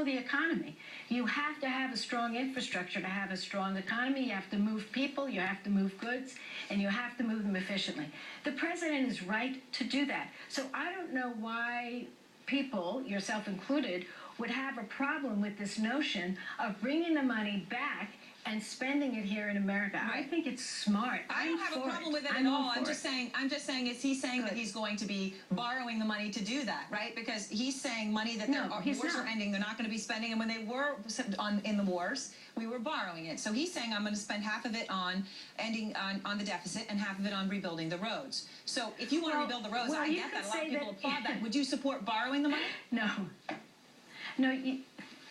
also the economy. You have to have a strong infrastructure to have a strong economy. You have to move people, you have to move goods, and you have to move them efficiently. The president is right to do that. So I don't know why people, yourself included, would have a problem with this notion of bringing the money back and spending it here in America. Right. I think it's smart. I don't have a problem with it at all. I'm just saying, is he saying that he's going to be borrowing the money to do that, right? Because he's saying money that wars are ending, they're not going to be spending, and when they were in the wars, we were borrowing it. So he's saying, I'm going to spend half of it on ending on the deficit and half of it on rebuilding the roads. So if you want to rebuild the roads, I get that. A lot of people applaud that. Would you support borrowing the money? No. No,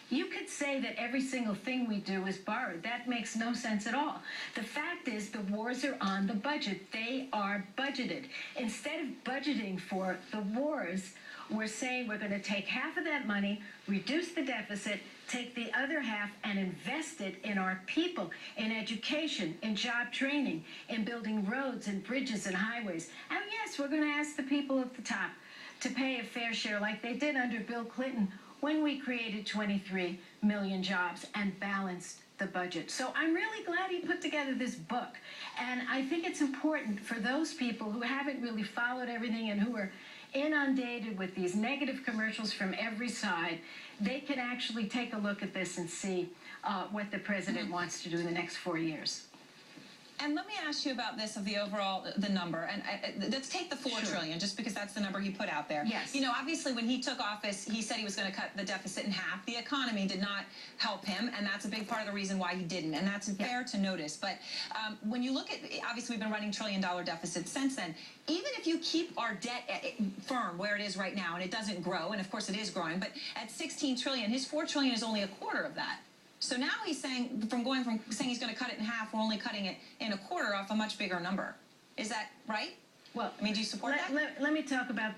you could say that every single thing we do is borrowed. That makes no sense at all. The fact is the wars are on the budget. They are budgeted. Instead of budgeting for the wars, we're saying we're going to take half of that money, reduce the deficit, take the other half and invest it in our people, in education, in job training, in building roads and bridges and highways. And yes, we're going to ask the people at the top to pay a fair share like they did under Bill Clinton when we created 23 million jobs and balanced the budget. So I'm really glad he put together this book. And I think it's important for those people who haven't really followed everything and who are inundated with these negative commercials from every side, they can actually take a look at this and see what the president wants to do in the next 4 years. And let me ask you about this of the overall, the number, and let's take the $4 trillion, just because that's the number he put out there. Yes. You know, obviously when he took office, he said he was going to cut the deficit in half. The economy did not help him, and that's a big part of the reason why he didn't, and that's fair to notice. But when you look at, obviously we've been running trillion-dollar deficits since then. Even if you keep our debt firm where it is right now, and it doesn't grow, and of course it is growing, but at $16 trillion, his $4 trillion is only a quarter of that. So now he's saying, going from saying he's going to cut it in half, we're only cutting it in a quarter off a much bigger number. Is that right? Well, I mean, do you support that? Let me talk about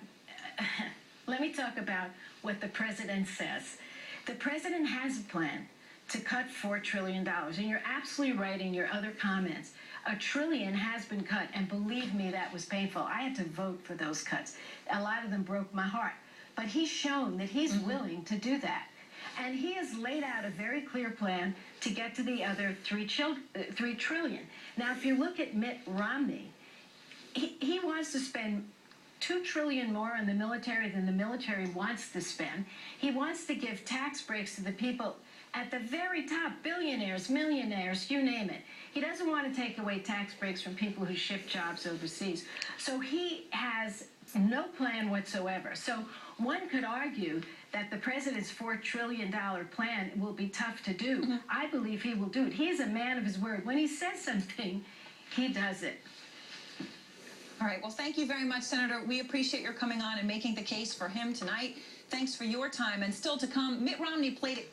what the president says. The president has a plan to cut $4 trillion, and you're absolutely right in your other comments. $1 trillion has been cut, and believe me, that was painful. I had to vote for those cuts. A lot of them broke my heart. But he's shown that he's willing to do that. And he has laid out a very clear plan to get to the other $3 trillion. Now, if you look at Mitt Romney, he wants to spend $2 trillion more on the military than the military wants to spend. He wants to give tax breaks to the people at the very top, billionaires, millionaires, you name it. He doesn't want to take away tax breaks from people who shift jobs overseas. So he has no plan whatsoever. So one could argue that the president's $4 trillion plan will be tough to do. I believe he will do it. He is a man of his word. When he says something, he does it. All right. Well, thank you very much, Senator. We appreciate your coming on and making the case for him tonight. Thanks for your time. And still to come, Mitt Romney played it